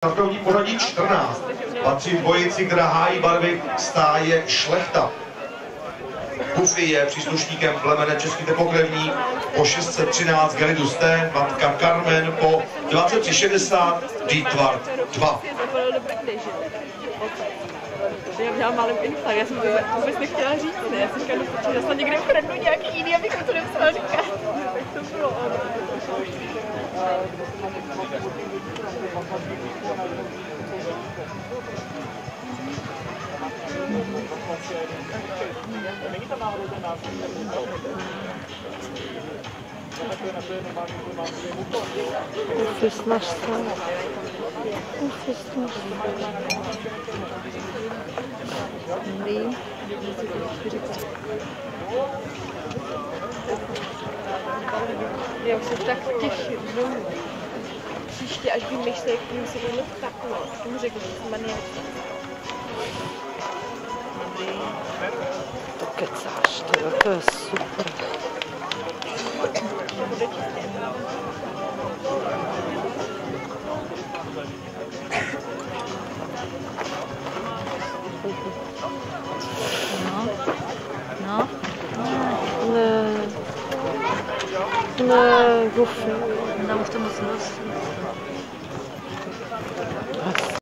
Na první pořadí 14 patří dvojici, která hájí barvy stáje Šlechta. Buffy je příslušníkem plemene Český tepokrevní po 613 Galidus T, matka Carmen po 2360 Dietwart 2. Já měla malý infarkt, já jsem to vůbec nechtěla říct, ne? Já jsem říkala, že snad někde ukradnu nějaký jiný, abych to nemusela říkat. Tak to bylo ono. Není tam náhodou ten název? Ufysnaš se. Ufysnaš se. Dobrý. Já už se tak těším. Příště, až vymýšlej, jak tím se budeme vtaknout, tomu řeknu, že jsem maniačka. To kecáš, to je super. No. Ne, Buffy. Nám už to moc nosí.